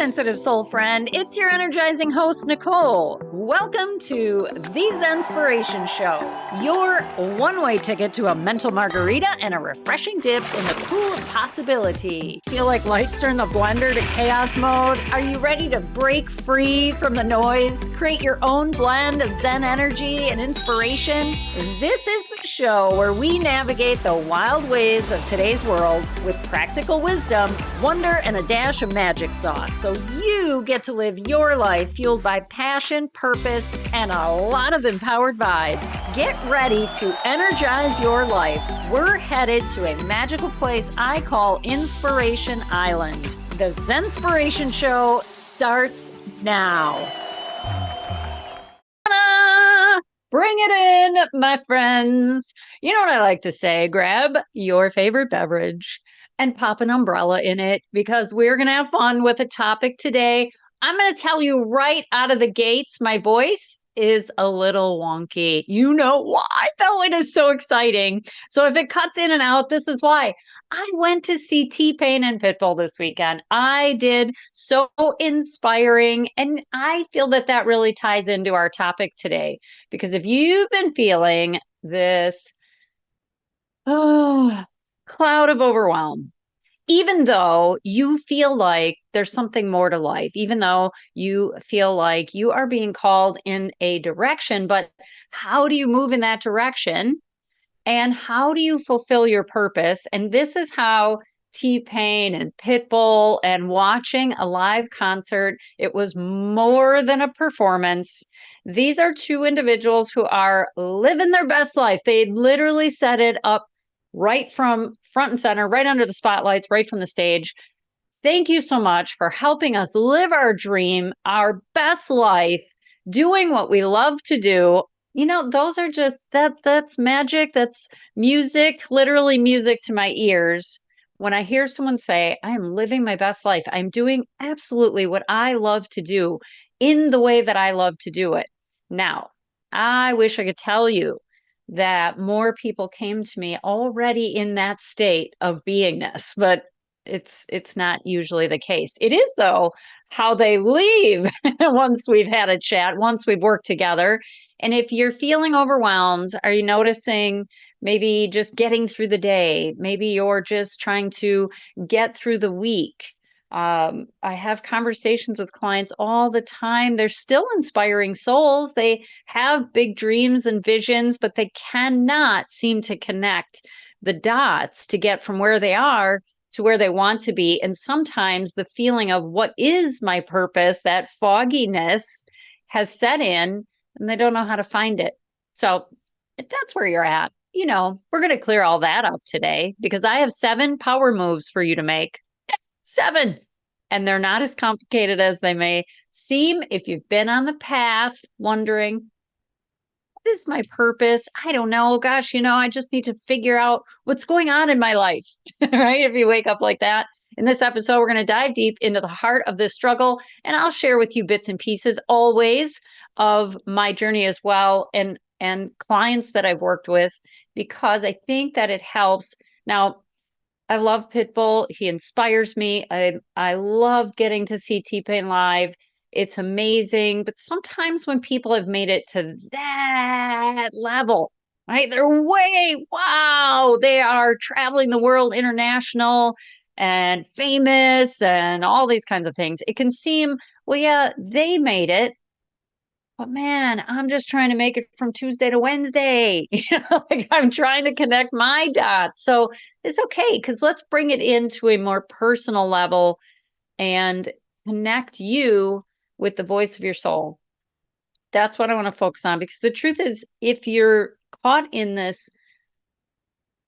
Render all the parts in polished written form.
sensitive soul friend. It's your energizing host, Nicole. Welcome to the Zenspiration Show, your one-way ticket to a mental margarita and a refreshing dip in the pool of possibility. Feel like life's turned the blender to chaos mode? Are you ready to break free from the noise? Create your own blend of Zen energy and inspiration? This is the show where we navigate the wild ways of today's world with practical wisdom, wonder, and a dash of magic sauce, so you get to live your life fueled by passion, purpose, and a lot of empowered vibes. Get ready to energize your life. We're headed to a magical place I call Inspiration Island. The Zenspiration Show starts now. Bring it in, my friends. You know what I like to say? Grab your favorite beverage and pop an umbrella in it, because we're going to have fun with a topic today. I'm going to tell you right out of the gates, my voice is a little wonky. You know why, though? It is so exciting. So if it cuts in and out, this is why. I went to see T-Pain and Pitbull this weekend. I did. So inspiring. And I feel that that really ties into our topic today, because if you've been feeling this, cloud of overwhelm, even though you feel like there's something more to life, even though you feel like you are being called in a direction, but how do you move in that direction? And how do you fulfill your purpose? And this is how T-Pain and Pitbull, and watching a live concert, it was more than a performance. These are two individuals who are living their best life. They literally set it up right from front and center, right under the spotlights, right from the stage. Thank you so much for helping us live our dream, our best life, doing what we love to do. You know, those are just, that's magic. That's music, literally music to my ears. When I hear someone say, I am living my best life, I'm doing absolutely what I love to do in the way that I love to do it. Now, I wish I could tell you that more people came to me already in that state of beingness, but it's not usually the case. It is, though, how they leave once we've had a chat, once we've worked together. And if you're feeling overwhelmed, are you noticing maybe just getting through the day? Maybe you're just trying to get through the week. I have conversations with clients all the time. They're still inspiring souls. They have big dreams and visions, but they cannot seem to connect the dots to get from where they are to where they want to be. And sometimes the feeling of what is my purpose, that fogginess has set in, and they don't know how to find it. So if that's where you're at, you know, we're going to clear all that up today, because I have 7 power moves for you to make. 7. And they're not as complicated as they may seem. If you've been on the path wondering, what is my purpose? I don't know. Gosh, you know, I just need to figure out what's going on in my life, right? If you wake up like that. In this episode, we're going to dive deep into the heart of this struggle, and I'll share with you bits and pieces always of my journey as well, and clients that I've worked with, because I think that it helps. Now, I love Pitbull. He inspires me. I love getting to see T-Pain live. It's amazing. But sometimes when people have made it to that level, right? They're wow, they are traveling the world, international and famous and all these kinds of things. It can seem, well, yeah, they made it, but man, I'm just trying to make it from Tuesday to Wednesday. Like I'm trying to connect my dots. So it's okay, because let's bring it into a more personal level and connect you with the voice of your soul. That's what I want to focus on, because the truth is, if you're caught in this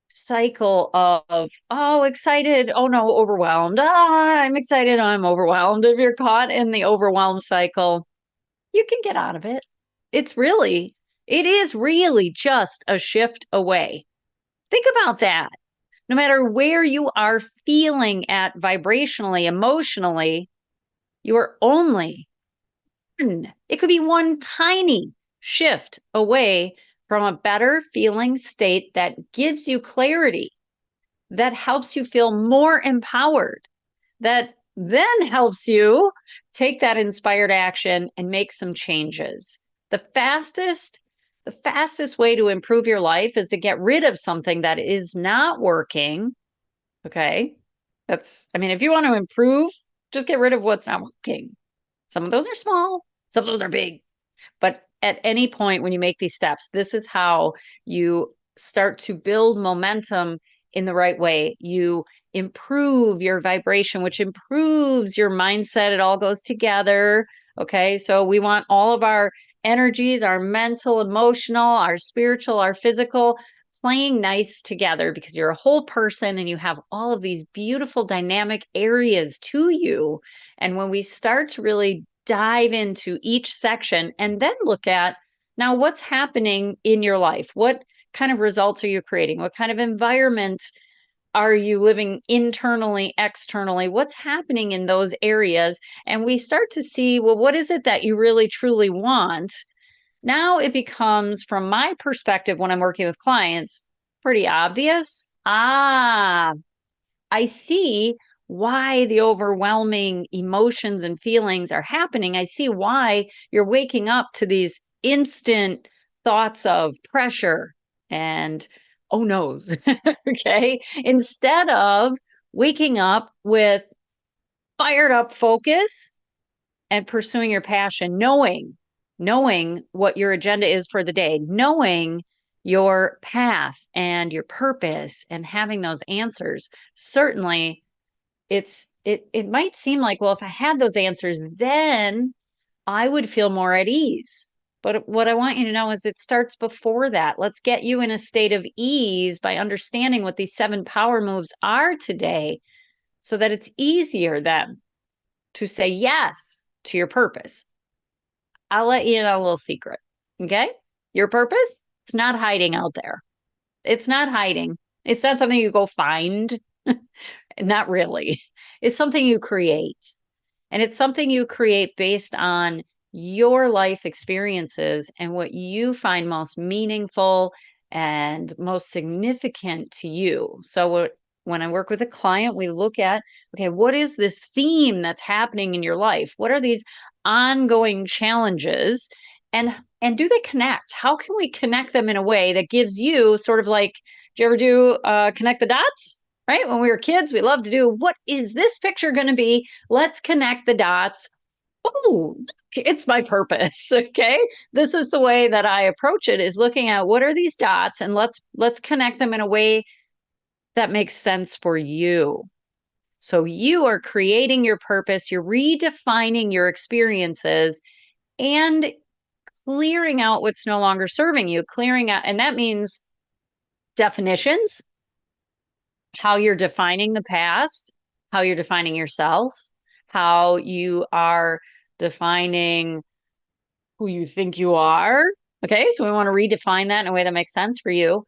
cycle of, oh, excited, oh no, overwhelmed, I'm excited, I'm overwhelmed. If you're caught in the overwhelm cycle, you can get out of it. It is really just a shift away. Think about that. No matter where you are feeling at vibrationally, emotionally, you are only, it could be one tiny shift away from a better feeling state that gives you clarity, that helps you feel more empowered, that then helps you take that inspired action and make some changes. The fastest the fastest way to improve your life is to get rid of something that is not working. Okay? I mean, if you want to improve, just get rid of what's not working. Some of those are small, some of those are big. But at any point when you make these steps, this is how you start to build momentum in the right way. You improve your vibration, which improves your mindset. It all goes together. Okay. So we want all of our energies, our mental, emotional, our spiritual, our physical, playing nice together because you're a whole person and you have all of these beautiful dynamic areas to you. And when we start to really dive into each section and then look at now what's happening in your life. What kind of results are you creating? What kind of environment are you living internally, externally? What's happening in those areas? And we start to see, well, what is it that you really truly want? Now it becomes, from my perspective, when I'm working with clients, pretty obvious. I see why the overwhelming emotions and feelings are happening. I see why you're waking up to these instant thoughts of pressure and oh no's. Okay. Instead of waking up with fired up focus and pursuing your passion, knowing what your agenda is for the day, knowing your path and your purpose and having those answers. Certainly it might seem like, well, if I had those answers, then I would feel more at ease. But what I want you to know is it starts before that. Let's get you in a state of ease by understanding what these 7 power moves are today so that it's easier then to say yes to your purpose. I'll let you in on a little secret. Okay. Your purpose, it's not hiding out there. It's not hiding. It's not something you go find. Not really. It's something you create. And it's something you create based on your life experiences and what you find most meaningful and most significant to you. So when I work with a client, we look at, okay, what is this theme that's happening in your life? What are these ongoing challenges? And do they connect? How can we connect them in a way that gives you sort of like, do you ever do connect the dots? Right? When we were kids, we loved to do, what is this picture going to be? Let's connect the dots. Oh, it's my purpose. Okay. This is the way that I approach it, is looking at what are these dots and let's connect them in a way that makes sense for you. So you are creating your purpose, you're redefining your experiences and clearing out what's no longer serving you, clearing out, and that means definitions, how you're defining the past, how you're defining yourself, how you are defining who you think you are. Okay, so we want to redefine that in a way that makes sense for you.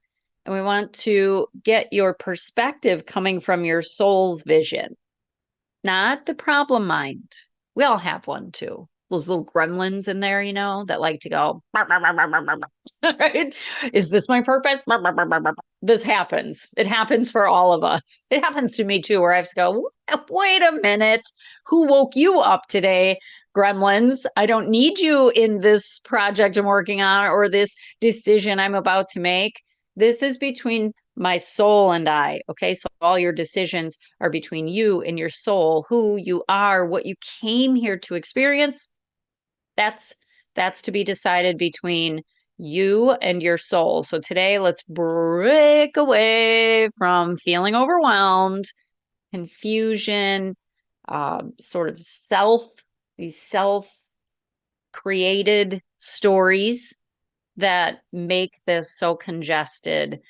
And we want to get your perspective coming from your soul's vision, not the problem mind. We all have one too. Those little gremlins in there, that like to go, right? Is this my purpose? This happens. It happens for all of us. It happens to me too, where I have to go, wait a minute. Who woke you up today, gremlins? I don't need you in this project I'm working on or this decision I'm about to make. This is between my soul and I. Okay. So all your decisions are between you and your soul, who you are, what you came here to experience. That's to be decided between you and your soul. So today, let's break away from feeling overwhelmed, confusion, sort of these self created stories that make this so congested,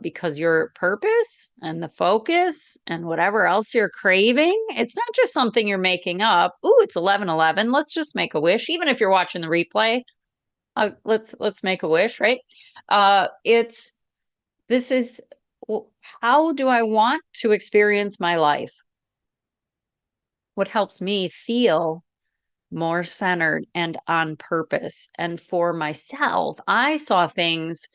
because your purpose and the focus and whatever else you're craving, it's not just something you're making up. Ooh, it's 11:11. Let's just make a wish. Even if you're watching the replay, let's make a wish, right? It's this is how do I want to experience my life? What helps me feel more centered and on purpose? And for myself, I saw things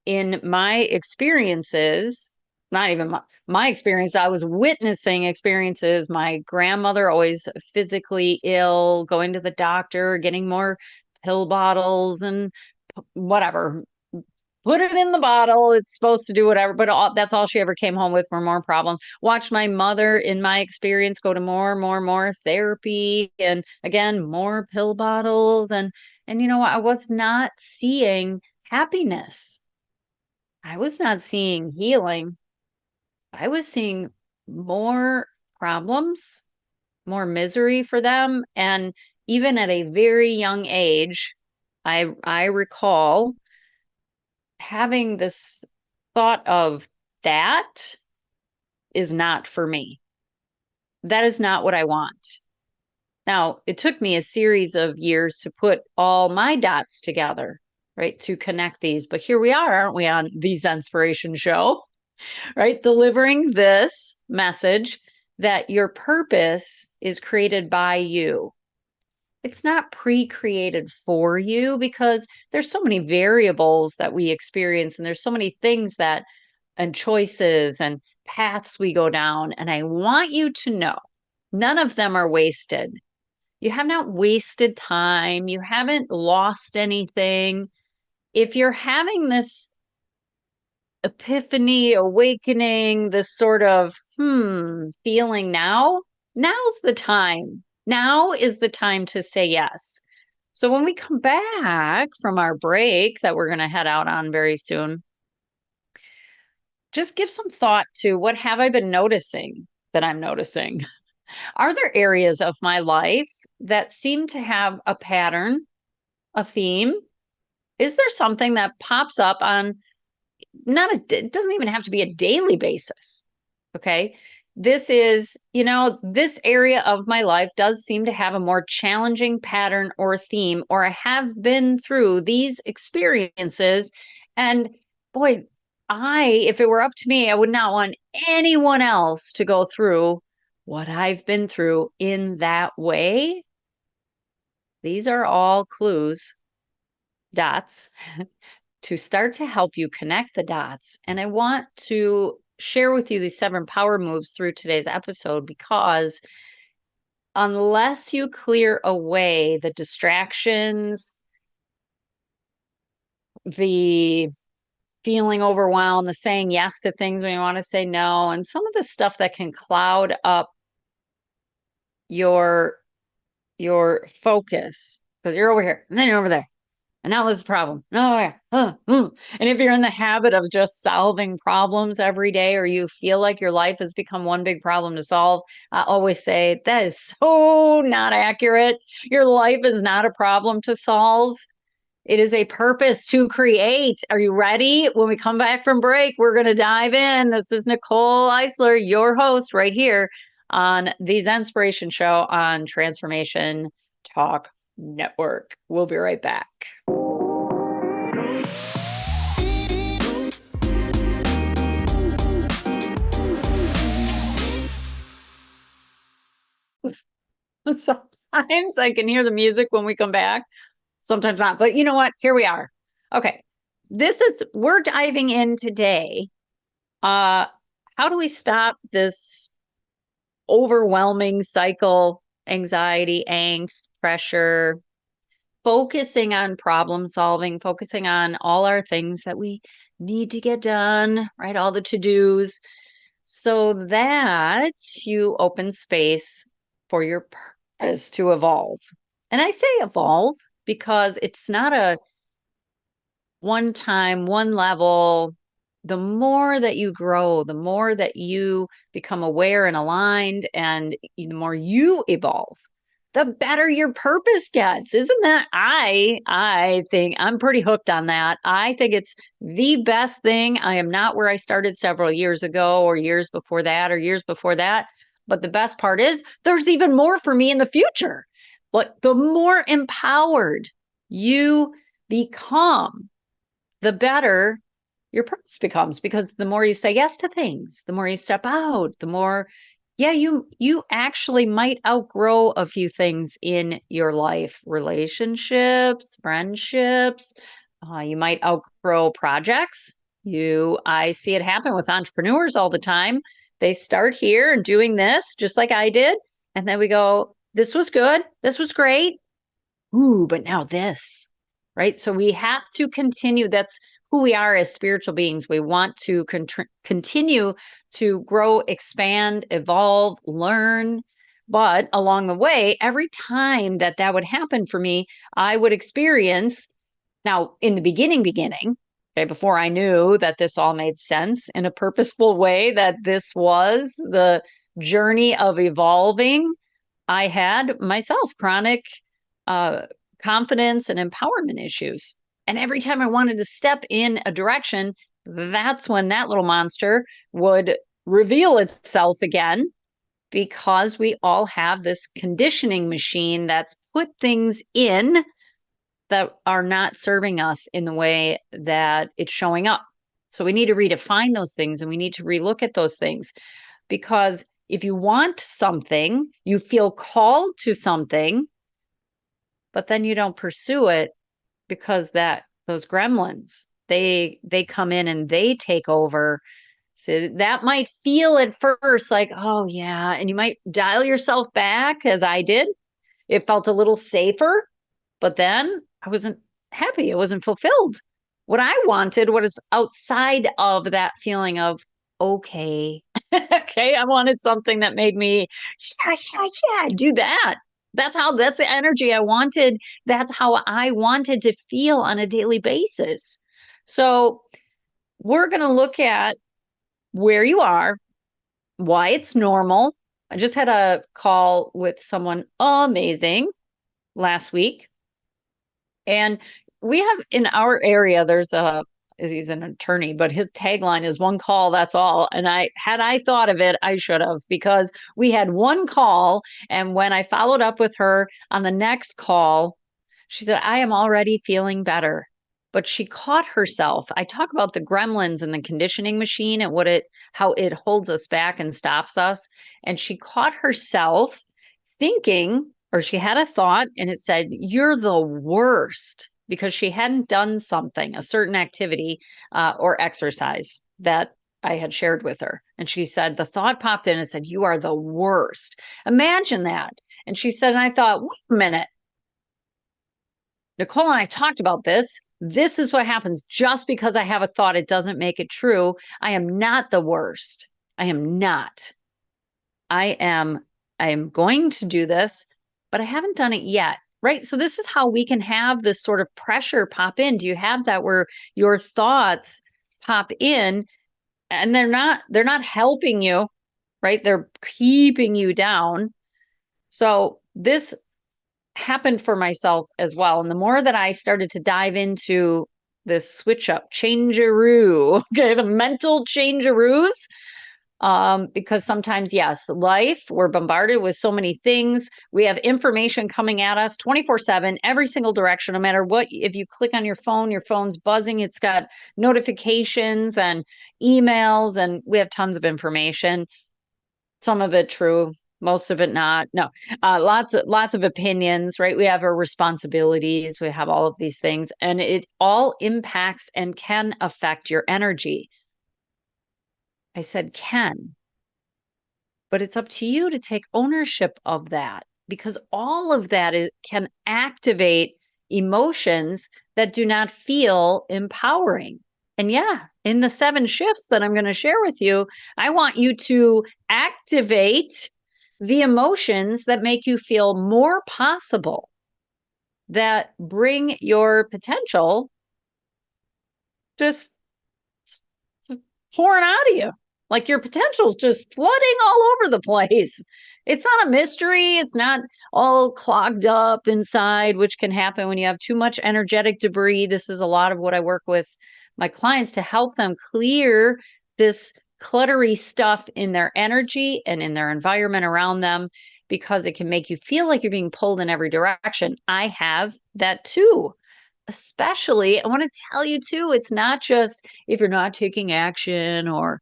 in my experiences not even my experience. I was witnessing experiences. My grandmother always physically ill, going to the doctor, getting more pill bottles and whatever. Put it in the bottle. It's supposed to do whatever, but that's all she ever came home with were more problems. Watch my mother, in my experience, go to more therapy, and again, more pill bottles. And you know, I was not seeing happiness. I was not seeing healing. I was seeing more problems, more misery for them. And even at a very young age, I recall having this thought of that is not for me. That is not what I want. Now, it took me a series of years to put all my dots together, right, to connect these. But here we are, aren't we, on the Zenspiration show, right? Delivering this message that your purpose is created by you. It's not pre-created for you because there's so many variables that we experience and there's so many things that and choices and paths we go down. And I want you to know none of them are wasted. You have not wasted time. You haven't lost anything. If you're having this epiphany, awakening, this sort of feeling now's the time. Now is the time to say yes. So when we come back from our break that we're going to head out on very soon, just give some thought to what have I been noticing that I'm noticing? Are there areas of my life that seem to have a pattern, a theme? Is there something that pops up on it doesn't even have to be a daily basis. Okay. This is, this area of my life does seem to have a more challenging pattern or theme, or I have been through these experiences. And boy, if it were up to me, I would not want anyone else to go through what I've been through in that way. These are all clues, dots, to start to help you connect the dots. And I want to share with you these 7 power moves through today's episode, because unless you clear away the distractions, the feeling overwhelmed, the saying yes to things when you want to say no, and some of the stuff that can cloud up your focus, because you're over here and then you're over there. And now there's a problem. No, and if you're in the habit of just solving problems every day, or you feel like your life has become one big problem to solve, I always say that is so not accurate. Your life is not a problem to solve. It is a purpose to create. Are you ready? When we come back from break, we're going to dive in. This is Nicole Eisler, your host, right here on the Zenspiration show on Transformation Talk Network. We'll be right back. Sometimes I can hear the music when we come back. Sometimes not. But you know what? Here we are. Okay. We're diving in today. How do we stop this overwhelming cycle, anxiety, angst, pressure, focusing on problem solving, focusing on all our things that we need to get done, right? All the to-dos, so that you open space for your purpose to evolve. And I say evolve because it's not a one time, one level. The more that you grow, the more that you become aware and aligned, and the more you evolve, the better your purpose gets. Isn't that? I think I'm pretty hooked on that. I think it's the best thing. I am not where I started several years ago, or years before that, or years before that. But the best part is there's even more for me in the future. But the more empowered you become, the better your purpose becomes, because the more you say yes to things, the more you step out, the more, you actually might outgrow a few things in your life, relationships, friendships. You might outgrow projects. I see it happen with entrepreneurs all the time. They start here and doing this just like I did. And then we go, this was good. This was great. Ooh, but now this, right? So we have to continue. That's who we are as spiritual beings. We want to continue to grow, expand, evolve, learn. But along the way, every time that would happen for me, I would experience now in the beginning, okay, before I knew that this all made sense in a purposeful way, that this was the journey of evolving, I had myself chronic uh, confidence and empowerment issues. And every time I wanted to step in a direction, that's when that little monster would reveal itself again, because we all have this conditioning machine that's put things in that are not serving us in the way that it's showing up. So we need to redefine those things and we need to relook at those things, because if you want something, you feel called to something, but then you don't pursue it because that those gremlins, they come in and they take over. So that might feel at first like, oh yeah, and you might dial yourself back as I did. It felt a little safer, but then I wasn't happy. I wasn't fulfilled. What I wanted was outside of that feeling of, okay, okay, I wanted something that made me, do that. That's the energy I wanted. That's how I wanted to feel on a daily basis. So we're going to look at where you are, why it's normal. I just had a call with someone amazing last week. And we have in our area, he's an attorney, but his tagline is one call, that's all. And I thought of it, I should have, because we had one call. And when I followed up with her on the next call, she said, I am already feeling better. But she caught herself. I talk about the gremlins and the conditioning machine and how it holds us back and stops us. And she caught herself thinking, or she had a thought and it said, you're the worst, because she hadn't done something, a certain activity or exercise that I had shared with her. And she said, the thought popped in and said, you are the worst. Imagine that. And she said, and I thought, wait a minute. Nicole and I talked about this. This is what happens. Just because I have a thought, it doesn't make it true. I am not the worst. I am not. I am going to do this, but I haven't done it yet. Right. So this is how we can have this sort of pressure pop in. Do you have that where your thoughts pop in and they're not helping you, right? They're keeping you down. So this happened for myself as well. And the more that I started to dive into this switch up, changeroo, okay, the mental changeroos, because sometimes, yes, life, we're bombarded with so many things. We have information coming at us 24/7, every single direction, no matter what. If you click on your phone's buzzing. It's got notifications and emails, and we have tons of information. Some of it true, most of it not. No, lots of opinions, right? We have our responsibilities. We have all of these things, and it all impacts and can affect your energy. I said can, but it's up to you to take ownership of that, because all of that can activate emotions that do not feel empowering. And yeah, in the 7 shifts that I'm going to share with you, I want you to activate the emotions that make you feel more possible, that bring your potential just pouring out of you. Like your potential's just flooding all over the place. It's not a mystery. It's not all clogged up inside, which can happen when you have too much energetic debris. This is a lot of what I work with my clients to help them clear this cluttery stuff in their energy and in their environment around them, because it can make you feel like you're being pulled in every direction. I have that too. Especially, I want to tell you too, it's not just if you're not taking action or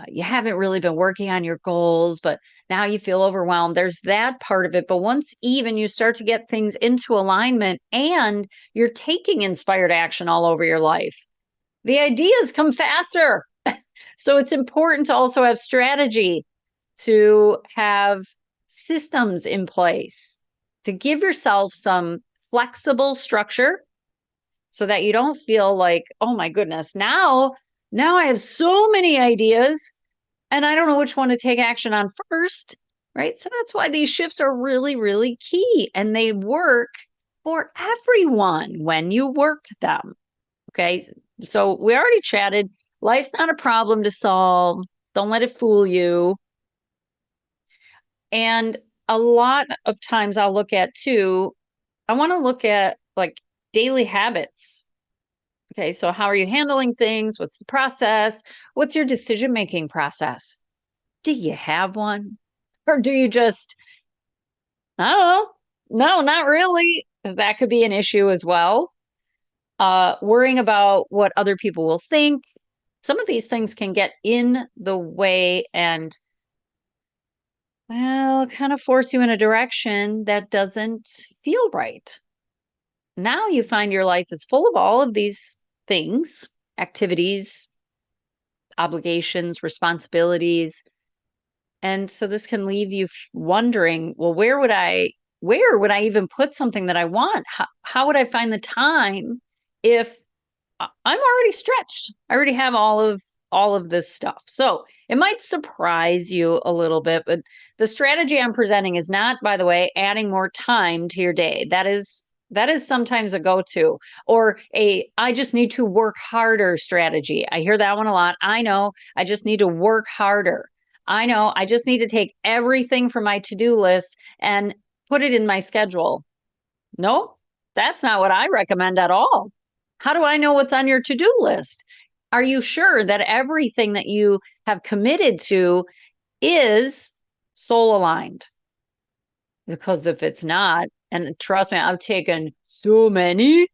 you haven't really been working on your goals, but now you feel overwhelmed. There's that part of it. But once even you start to get things into alignment and you're taking inspired action all over your life, the ideas come faster. So it's important to also have strategy, to have systems in place, to give yourself some flexible structure so that you don't feel like, oh my goodness, now I have so many ideas and I don't know which one to take action on first, right? So that's why these shifts are really, really key, and they work for everyone when you work them. Okay. So we already chatted. Life's not a problem to solve. Don't let it fool you. And a lot of times I'll look at too, I want to look at like daily habits. Okay. So how are you handling things? What's the process? What's your decision making process? Do you have one? Or do you just, I don't know. No, not really. Because that could be an issue as well. Worrying about what other people will think. Some of these things can get in the way and, well, kind of force you in a direction that doesn't feel right. Now you find your life is full of all of these things, activities, obligations, responsibilities. And so this can leave you wondering, well, where would I even put something that I want? How would I find the time if I'm already stretched? I already have all of this stuff. So it might surprise you a little bit, but the strategy I'm presenting is not, by the way, adding more time to your day. That is sometimes a go-to, or a I just need to work harder strategy. I hear that one a lot. I know I just need to work harder. I know I just need to take everything from my to-do list and put it in my schedule. Nope, that's not what I recommend at all. How do I know what's on your to-do list? Are you sure that everything that you have committed to is soul aligned? Because if it's not, and trust me, I've taken so many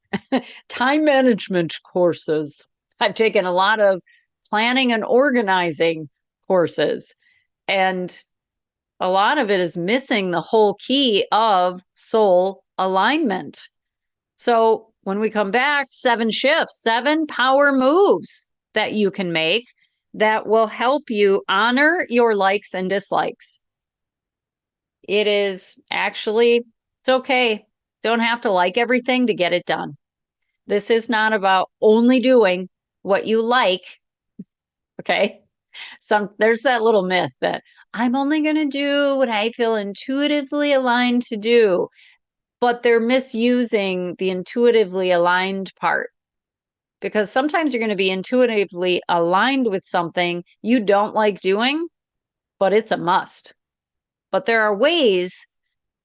time management courses. I've taken a lot of planning and organizing courses. And a lot of it is missing the whole key of soul alignment. So when we come back, 7 shifts, 7 power moves that you can make that will help you honor your likes and dislikes. It is actually, it's okay. Don't have to like everything to get it done. This is not about only doing what you like. Okay. There's that little myth that I'm only going to do what I feel intuitively aligned to do, but they're misusing the intuitively aligned part, because sometimes you're going to be intuitively aligned with something you don't like doing, but it's a must. But there are ways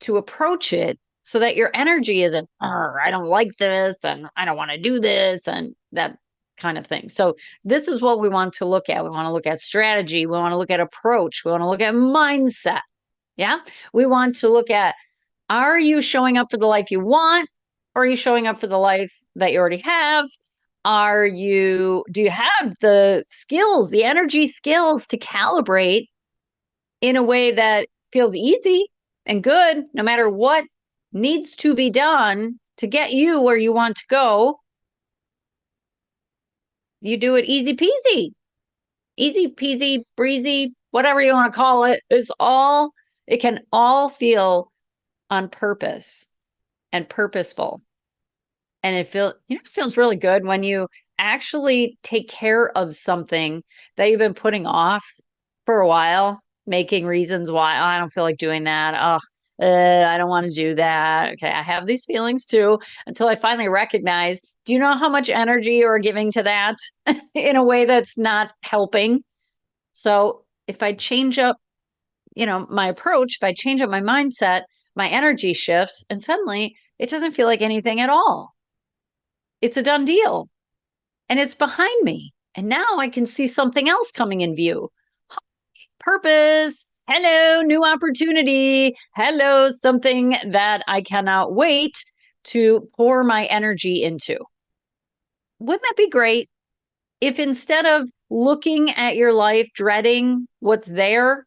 to approach it so that your energy isn't, I don't like this and I don't want to do this and that kind of thing. So this is what we want to look at. We want to look at strategy. We want to look at approach. We want to look at mindset. Yeah. We want to look at, are you showing up for the life you want? Or are you showing up for the life that you already have? Do you have the skills, the energy skills to calibrate in a way that feels easy and good, no matter what needs to be done to get you where you want to go? You do it easy peasy, breezy, whatever you want to call it. It can all feel on purpose and purposeful. And it feels really good when you actually take care of something that you've been putting off for a while, making reasons why, oh, I don't feel like doing that. Oh, I don't want to do that. Okay, I have these feelings too, until I finally recognize, do you know how much energy you're giving to that in a way that's not helping? So if I change up, my approach, if I change up my mindset, my energy shifts, and suddenly it doesn't feel like anything at all. It's a done deal. And it's behind me. And now I can see something else coming in view. Purpose. Hello, new opportunity. Hello, something that I cannot wait to pour my energy into. Wouldn't that be great if, instead of looking at your life, dreading what's there,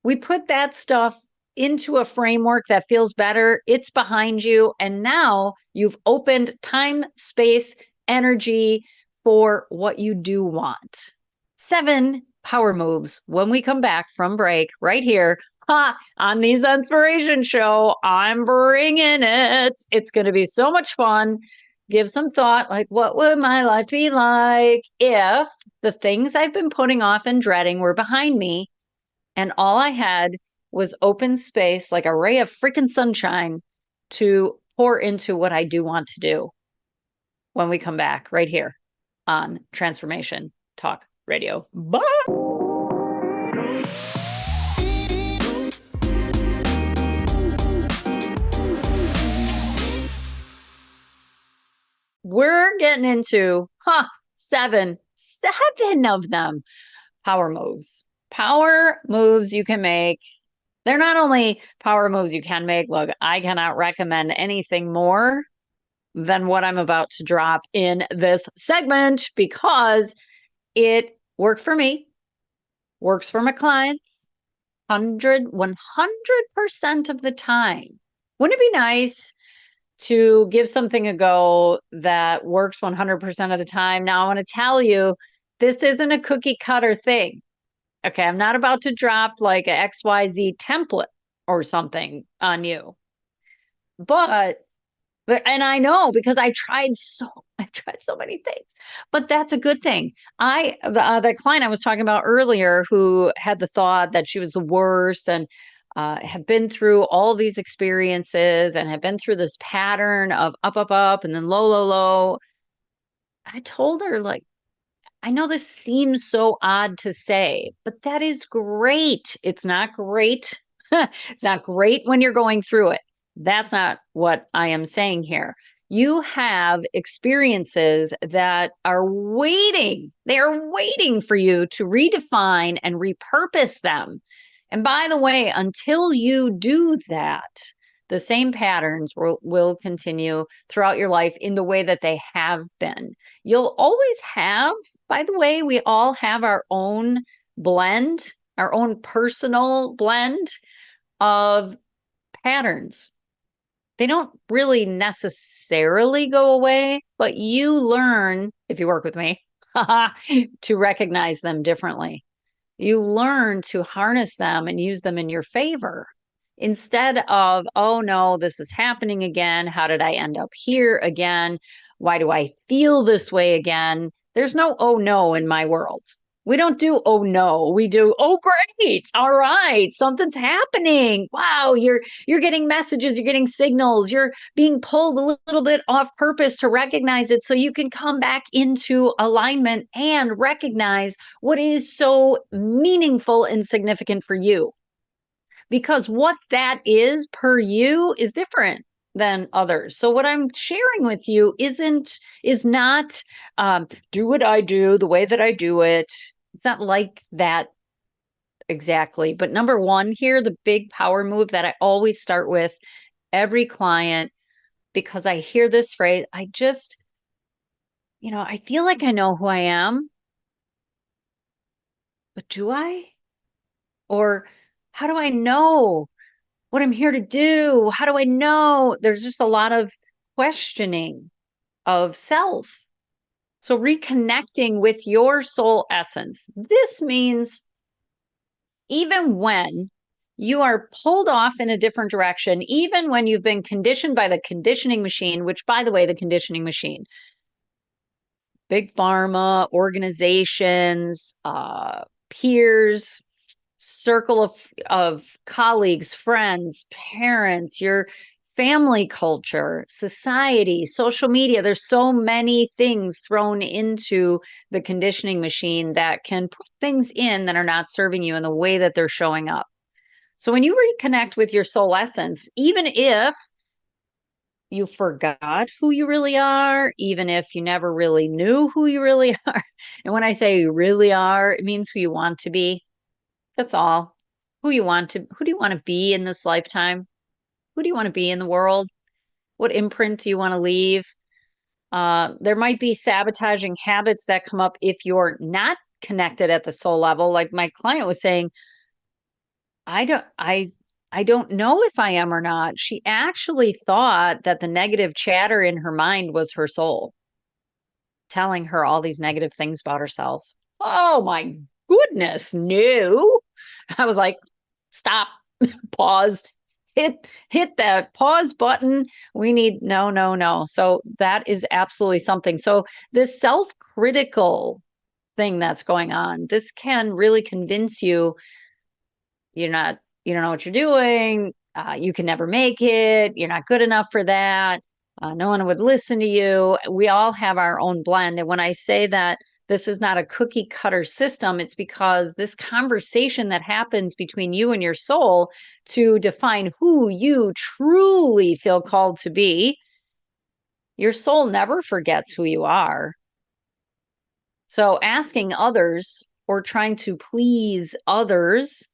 we put that stuff into a framework that feels better? It's behind you. And now you've opened time, space, energy for what you do want. 7 power moves when we come back from break right here. On the Zenspiration show. I'm bringing it. It's going to be so much fun. Give some thought, like, what would my life be like if the things I've been putting off and dreading were behind me and all I had was open space, like a ray of freaking sunshine to pour into what I do want to do when we come back right here on Transformation Talk Radio. Bye. We're getting into seven of them power moves. Power moves you can make. They're not only power moves you can make. Look, I cannot recommend anything more than what I'm about to drop in this segment because it worked for me, works for my clients 100% of the time. Wouldn't it be nice to give something a go that works 100% of the time? Now, I want to tell you, this isn't a cookie cutter thing. Okay, I'm not about to drop like a XYZ template or something on you. But and I know because I tried so many things, but that's a good thing. The client I was talking about earlier who had the thought that she was the worst and have been through all these experiences and have been through this pattern of up, and then low. I told her, like, I know this seems so odd to say, but that is great. It's not great. It's not great when you're going through it. That's not what I am saying here. You have experiences that are waiting. They are waiting for you to redefine and repurpose them. And by the way, until you do that, the same patterns will continue throughout your life in the way that they have been. You'll always have, by the way, we all have our own blend, our own personal blend of patterns. They don't really necessarily go away, but you learn, if you work with me, to recognize them differently. You learn to harness them and use them in your favor instead of, oh no, this is happening again. How did I end up here again? Why do I feel this way again? There's no oh no in my world. We don't do oh no. We do oh great. All right, something's happening. Wow, you're getting messages, you're getting signals, you're being pulled a little bit off purpose to recognize it so you can come back into alignment and recognize what is so meaningful and significant for you. Because what that is per you is different than others. So what I'm sharing with you is not do what I do the way that I do it. It's not like that exactly. But number one here, the big power move that I always start with every client, because I hear this phrase, I just, I feel like I know who I am, but do I? Or how do I know what I'm here to do? How do I know? There's just a lot of questioning of self. So reconnecting with your soul essence. This means even when you are pulled off in a different direction, even when you've been conditioned by the conditioning machine, which, by the way, the conditioning machine, big pharma, organizations, peers, circle of colleagues, friends, parents, your family culture, society, social media. There's so many things thrown into the conditioning machine that can put things in that are not serving you in the way that they're showing up. So when you reconnect with your soul essence, even if you forgot who you really are, even if you never really knew who you really are. And when I say you really are, it means who you want to be. That's all. Who do you want to be in this lifetime? Who do you want to be in the world? What imprint do you want to leave? There might be sabotaging habits that come up if you're not connected at the soul level. Like my client was saying, I don't know if I am or not. She actually thought that the negative chatter in her mind was her soul. telling her all these negative things about herself. Oh my goodness, no. I was like, stop, pause, hit that pause button. We need no, no, no. So that is absolutely something. So this self-critical thing that's going on, this can really convince you you don't know what you're doing. You can never make it. You're not good enough for that. No one would listen to you. We all have our own blend. And when I say that this is not a cookie cutter system, it's because this conversation that happens between you and your soul to define who you truly feel called to be, your soul never forgets who you are. So asking others or trying to please others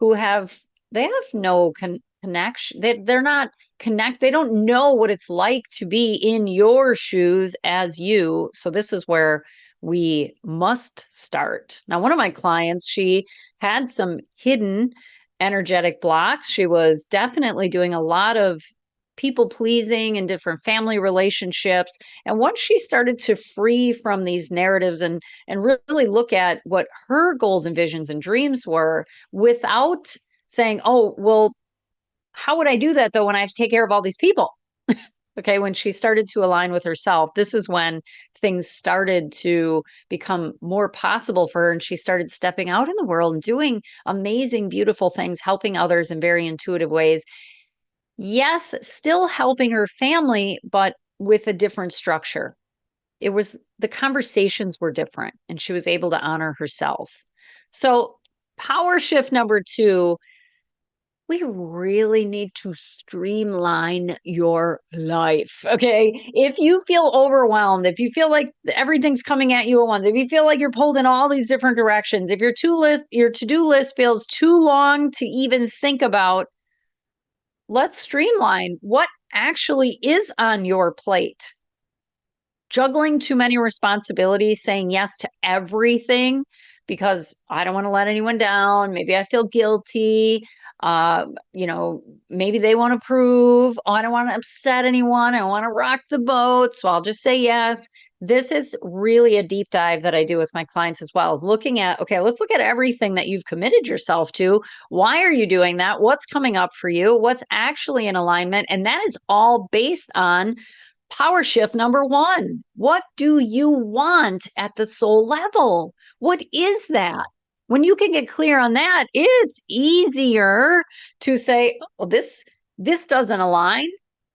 who they have no connection. They're not they don't know what it's like to be in your shoes as you. So this is where we must start. Now, one of my clients, she had some hidden energetic blocks. She was definitely doing a lot of people pleasing in different family relationships. And once she started to free from these narratives and really look at what her goals and visions and dreams were without saying, oh, well, how would I do that though when I have to take care of all these people? Okay, when she started to align with herself, this is when things started to become more possible for her. And she started stepping out in the world and doing amazing, beautiful things, helping others in very intuitive ways. Yes, still helping her family, but with a different structure. It was the conversations were different and she was able to honor herself. So, power shift number 2, we really need to streamline your life. Okay. If you feel overwhelmed, if you feel like everything's coming at you at once, if you feel like you're pulled in all these different directions, if your to-do list feels too long to even think about, let's streamline what actually is on your plate. Juggling too many responsibilities, saying yes to everything because I don't want to let anyone down. Maybe I feel guilty. Maybe they won't approve. Oh, I don't want to upset anyone. I don't want to rock the boat. So I'll just say yes. This is really a deep dive that I do with my clients as well, is looking at, okay, let's look at everything that you've committed yourself to. Why are you doing that? What's coming up for you? What's actually in alignment? And that is all based on power shift number 1. What do you want at the soul level? What is that? When you can get clear on that, it's easier to say, oh, this doesn't align.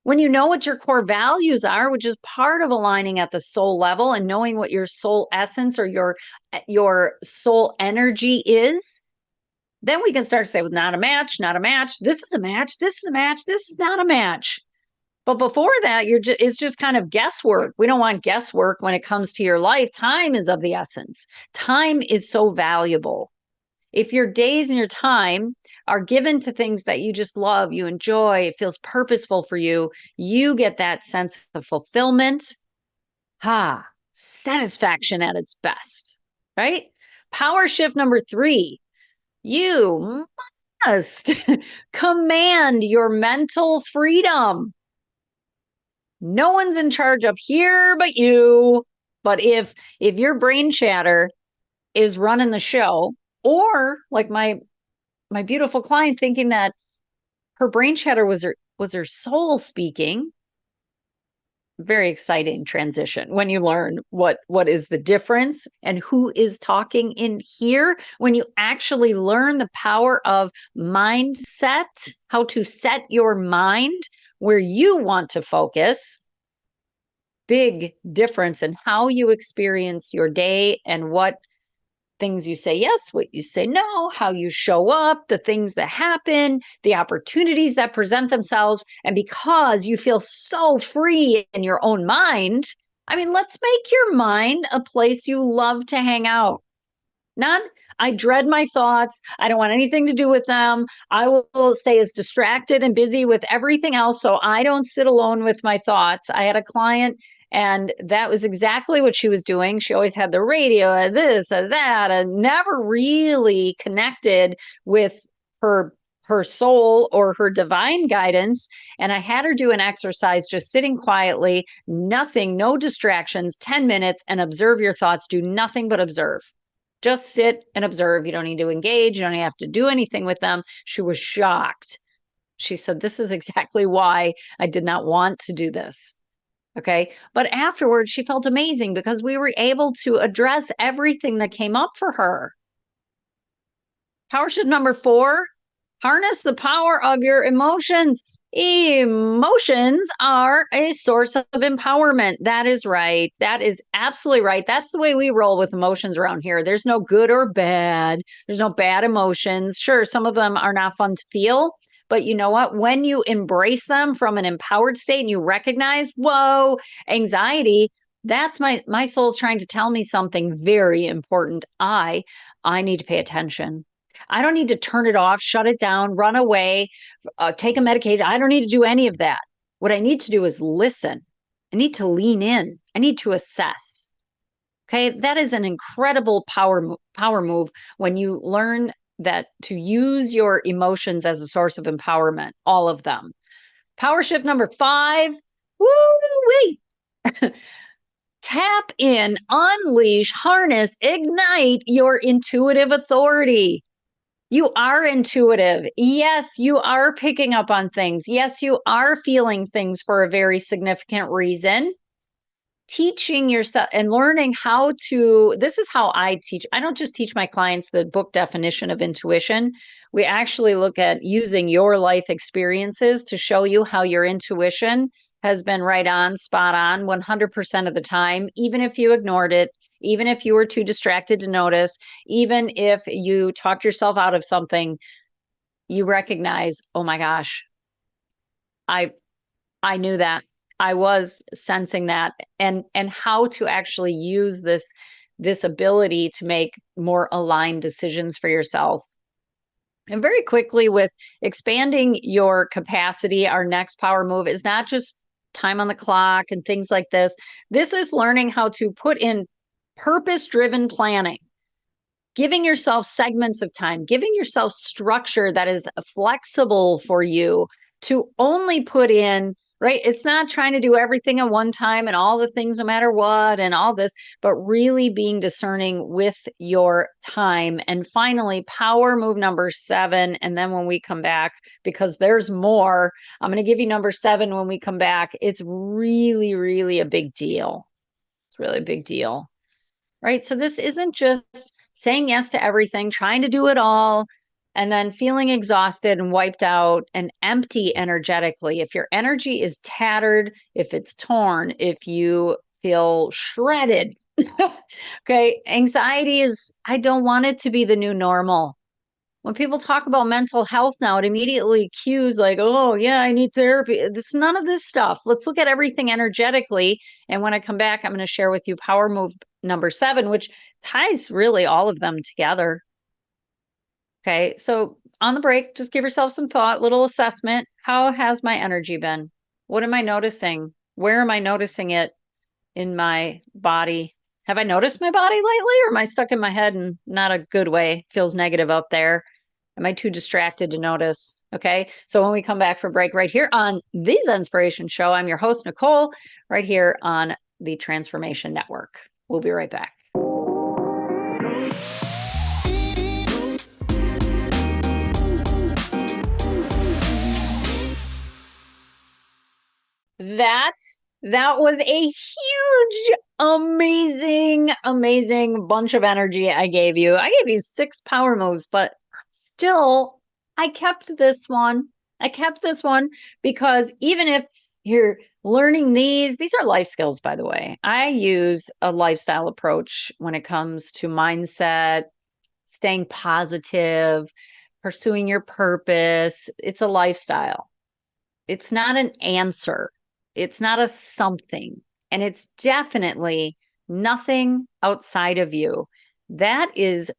When you know what your core values are, which is part of aligning at the soul level and knowing what your soul essence or your soul energy is, then we can start to say, well, not a match, not a match. This is a match. This is a match. This is not a match. But before that, it's just kind of guesswork. We don't want guesswork when it comes to your life. Time is of the essence. Time is so valuable. If your days and your time are given to things that you just love, you enjoy, it feels purposeful for you, you get that sense of fulfillment. Satisfaction at its best, right? Power shift number 3, you must command your mental freedom. No one's in charge up here but you. But if your brain chatter is running the show, or like my beautiful client thinking that her brain chatter was her soul speaking, very exciting transition when you learn what is the difference and who is talking in here. When you actually learn the power of mindset, how to set your mind where you want to focus, big difference in how you experience your day and what things you say yes, what you say no, how you show up, the things that happen, the opportunities that present themselves. And because you feel so free in your own mind, I mean, let's make your mind a place you love to hang out. Not, I dread my thoughts. I don't want anything to do with them. I will stay as distracted and busy with everything else so I don't sit alone with my thoughts. I had a client and that was exactly what she was doing. She always had the radio and this and that and never really connected with her her soul or her divine guidance. And I had her do an exercise, just sitting quietly, nothing, no distractions, 10 minutes, and observe your thoughts. Do nothing but observe. Just sit and observe. You don't need to engage. You don't have to do anything with them. She was shocked. She said, this is exactly why I did not want to do this. Okay. But afterwards, she felt amazing because we were able to address everything that came up for her. Power shift number 4, harness the power of your emotions. Emotions are a source of empowerment. That is right. That is absolutely right. That's the way we roll with emotions around here. There's no good or bad. There's no bad emotions. Sure, some of them are not fun to feel, but you know what? When you embrace them from an empowered state and you recognize, whoa, anxiety, that's my soul's trying to tell me something very important. I need to pay attention. I don't need to turn it off, shut it down, run away, take a medication. I don't need to do any of that. What I need to do is listen. I need to lean in. I need to assess. Okay, that is an incredible power move when you learn that to use your emotions as a source of empowerment, all of them. Power shift number 5. Woo-wee. Tap in, unleash, harness, ignite your intuitive authority. You are intuitive. Yes, you are picking up on things. Yes, you are feeling things for a very significant reason. Teaching yourself and learning how to, this is how I teach. I don't just teach my clients the book definition of intuition. We actually look at using your life experiences to show you how your intuition has been right on, spot on 100% of the time, even if you ignored it, even if you were too distracted to notice, even if you talked yourself out of something, you recognize, oh my gosh, I knew that. I was sensing that, and how to actually use this ability to make more aligned decisions for yourself. And very quickly, with expanding your capacity, our next power move is not just time on the clock and things like this. This is learning how to put in purpose-driven planning, giving yourself segments of time, giving yourself structure that is flexible for you to only put in, right? It's not trying to do everything at one time and all the things no matter what and all this, but really being discerning with your time. And finally, power move number 7. And then when we come back, because there's more, I'm going to give you number 7 when we come back. It's really, really a big deal. It's really a big deal, right? So this isn't just saying yes to everything, trying to do it all, and then feeling exhausted and wiped out and empty energetically. If your energy is tattered, if it's torn, if you feel shredded, okay, anxiety is, I don't want it to be the new normal. When people talk about mental health now, it immediately cues like, oh, yeah, I need therapy. This none of this stuff. Let's look at everything energetically. And when I come back, I'm going to share with you power move number 7, which ties really all of them together. Okay, so on the break, just give yourself some thought, little assessment. How has my energy been? What am I noticing? Where am I noticing it in my body? Have I noticed my body lately, or am I stuck in my head and not a good way? Feels negative up there. Am I too distracted to notice? Okay. So when we come back for break right here on the Zenspiration Show, I'm your host, Nicole, right here on the Transformation Network. We'll be right back. That was a huge, amazing bunch of energy I gave you. I gave you 6 power moves, but still, I kept this one. I kept this one because even if you're learning these are life skills, by the way. I use a lifestyle approach when it comes to mindset, staying positive, pursuing your purpose. It's a lifestyle. It's not an answer. It's not a something. And it's definitely nothing outside of you. That is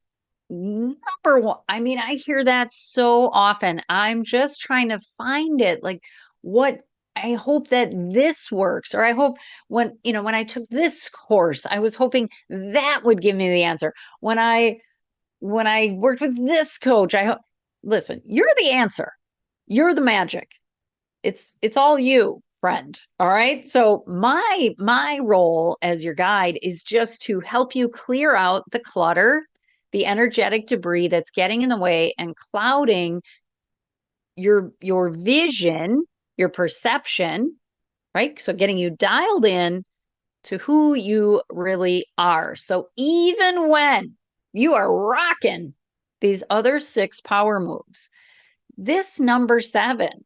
number one. I mean, I hear that so often. I'm just trying to find it. Like, what I hope that this works, or I hope when I took this course, I was hoping that would give me the answer. When I worked with this coach, I hope listen, you're the answer. You're the magic. It's all you, friend. All right. So my role as your guide is just to help you clear out the clutter, the energetic debris that's getting in the way and clouding your vision, your perception, right? So getting you dialed in to who you really are. So even when you are rocking these other six power moves, this number seven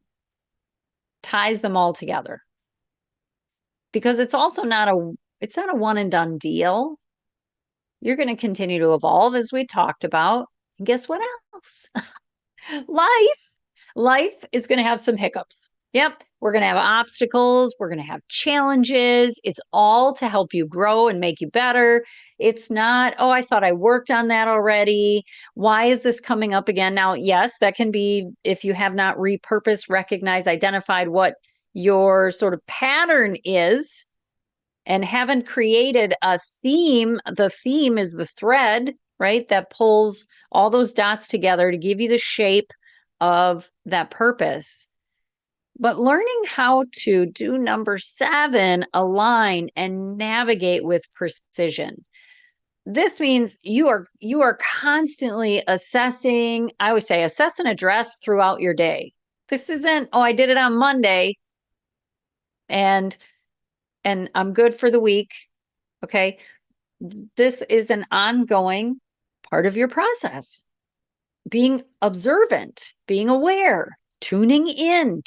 ties them all together because it's not a one and done deal. You're going to continue to evolve as we talked about. And guess what else? life life is going to have some hiccups. Yep, we're going to have obstacles, we're going to have challenges. It's all to help you grow and make you better. It's not, oh, I thought I worked on that already, why is this coming up again now? Yes, that can be if you have not repurposed, recognized, identified what your sort of pattern is and haven't created a theme. The theme is the thread, right? That pulls all those dots together to give you the shape of that purpose. But learning how to do number seven, align and navigate with precision. This means you are constantly assessing. I always say assess and address throughout your day. This isn't, oh, I did it on Monday and I'm good for the week. Okay. This is an ongoing part of your process. Being observant, being aware, tuning in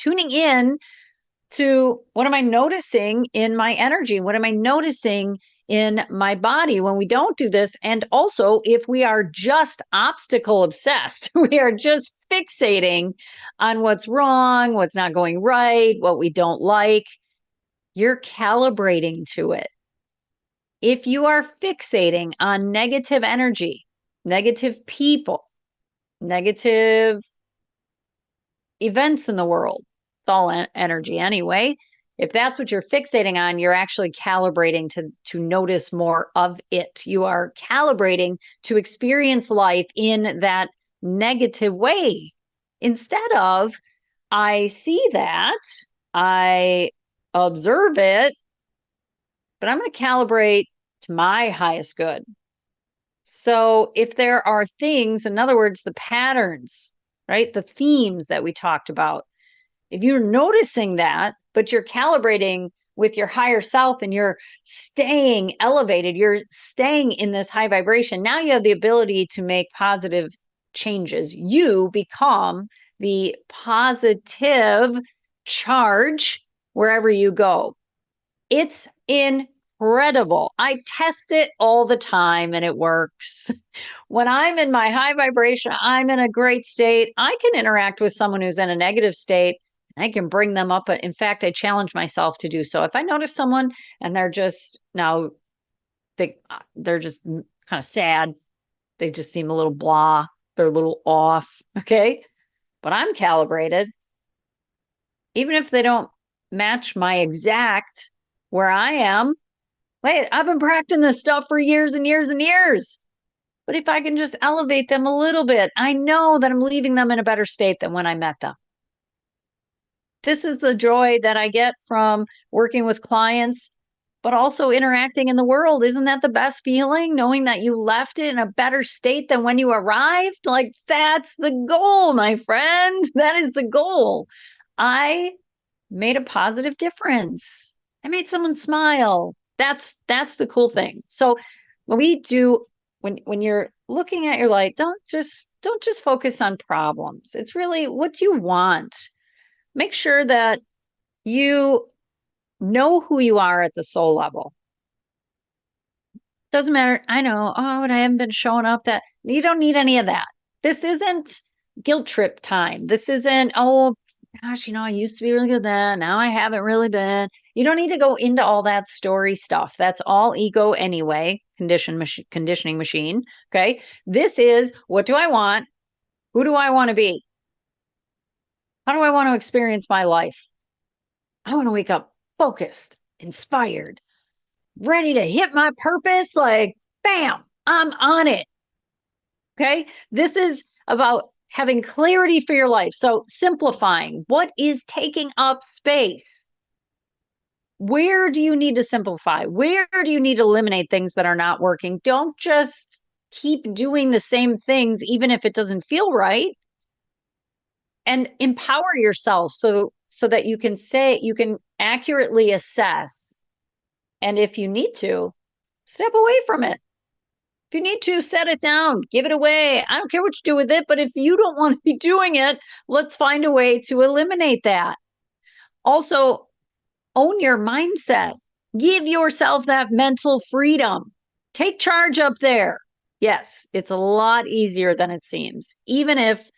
to what am I noticing in my energy? What am I noticing in my body when we don't do this? And also, if we are just obstacle obsessed, we are just fixating on what's wrong, what's not going right, what we don't like, you're calibrating to it. If you are fixating on negative energy, negative people, negative events in the world, it's all energy anyway. If that's what you're fixating on, you're actually calibrating to notice more of it. You are calibrating to experience life in that negative way instead of, I see that, I observe it, but I'm going to calibrate to my highest good. So if there are things, in other words, the patterns, right, the themes that we talked about, if you're noticing that, but you're calibrating with your higher self and you're staying elevated, you're staying in this high vibration, now you have the ability to make positive changes. You become the positive charge wherever you go. It's incredible. I test it all the time and it works. When I'm in my high vibration, I'm in a great state. I can interact with someone who's in a negative state. I can bring them up. In fact, I challenge myself to do so. If I notice someone and they're just now, they're just kind of sad, they just seem a little blah, they're a little off. Okay. But I'm calibrated. Even if they don't match my exact where I am, wait, I've been practicing this stuff for years and years and years. But if I can just elevate them a little bit, I know that I'm leaving them in a better state than when I met them. This is the joy that I get from working with clients, but also interacting in the world. Isn't that the best feeling? Knowing that you left it in a better state than when you arrived? Like, that's the goal, my friend. That is the goal. I made a positive difference. I made someone smile. That's the cool thing. So when we do, when you're looking at your life, don't just focus on problems. It's really what do you want? Make sure that you know who you are at the soul level. Doesn't matter. I know, oh, but I haven't been showing up. That you don't need any of that. This isn't guilt trip time. This isn't, oh gosh, I used to be really good then. Now I haven't really been. You don't need to go into all that story stuff. That's all ego anyway. Conditioning machine. Okay. This is, what do I want? Who do I want to be? How do I want to experience my life? I want to wake up focused, inspired, ready to hit my purpose. Like, bam, I'm on it. Okay. This is about having clarity for your life. So simplifying, what is taking up space? Where do you need to simplify? Where do you need to eliminate things that are not working? Don't just keep doing the same things, even if it doesn't feel right. And empower yourself so that you can accurately assess. And if you need to, step away from it. If you need to, set it down, give it away. I don't care what you do with it, but if you don't want to be doing it, let's find a way to eliminate that. Also, own your mindset. Give yourself that mental freedom. Take charge up there. Yes, it's a lot easier than it seems. Even if,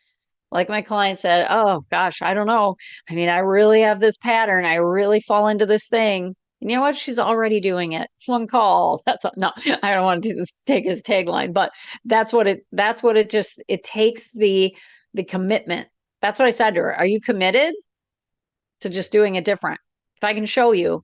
like my client said, oh gosh, I don't know. I mean, I really have this pattern. I really fall into this thing. And you know what? She's already doing it. One call. No, I don't want to take his tagline, but it takes the commitment. That's what I said to her. Are you committed to just doing it different? If I can show you,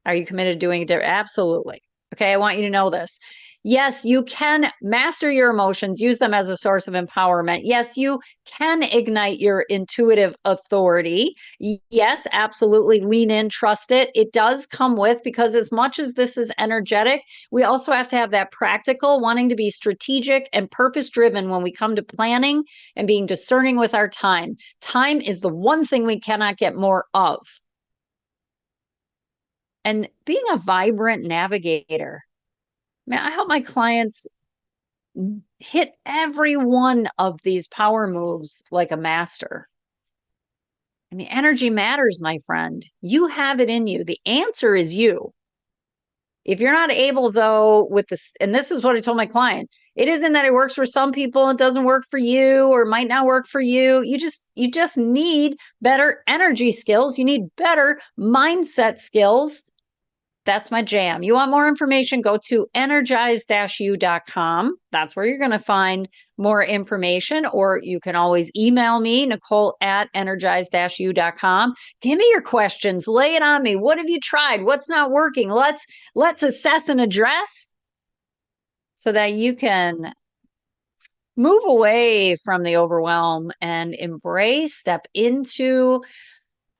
are you committed to doing it different? Absolutely. Okay. I want you to know this. Yes, you can master your emotions, use them as a source of empowerment. Yes, you can ignite your intuitive authority. Yes, absolutely. Lean in, trust it. It does come with, because as much as this is energetic, we also have to have that practical, wanting to be strategic and purpose-driven when we come to planning and being discerning with our time. Time is the one thing we cannot get more of. And being a vibrant navigator. Man, I help my clients hit every one of these power moves like a master. I mean, energy matters, my friend. You have it in you. The answer is you. If you're not able, though, with this, and this is what I told my client, it isn't that it works for some people, it doesn't work for you, or might not work for you. You just need better energy skills. You need better mindset skills. That's my jam. You want more information, go to energize-u.com. That's where you're going to find more information, or you can always email me, Nicole at energize-u.com. Give me your questions. Lay it on me. What have you tried? What's not working? Let's assess and address so that you can move away from the overwhelm and embrace, step into,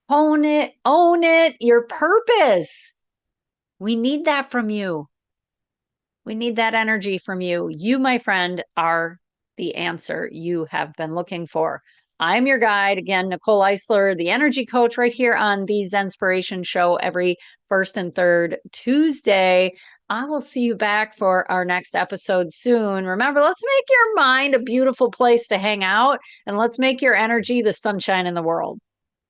own it, your purpose. We need that from you. We need that energy from you. You, my friend, are the answer you have been looking for. I'm your guide. Again, Nicole Eisler, the energy coach, right here on the Zenspiration show every first and third Tuesday. I will see you back for our next episode soon. Remember, let's make your mind a beautiful place to hang out, and let's make your energy the sunshine in the world.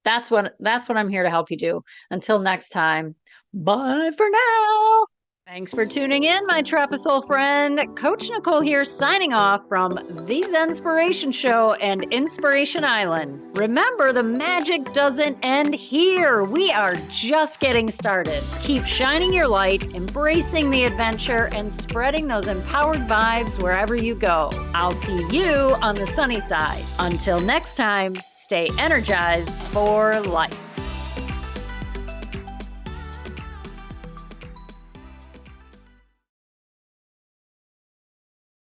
That's what I'm here to help you do. Until next time. Bye for now. Thanks for tuning in, my trapezoid friend. Coach Nicole here, signing off from the Zenspiration Show and Inspiration Island. Remember, the magic doesn't end here. We are just getting started. Keep shining your light, embracing the adventure, and spreading those empowered vibes wherever you go. I'll see you on the sunny side. Until next time, stay energized for life.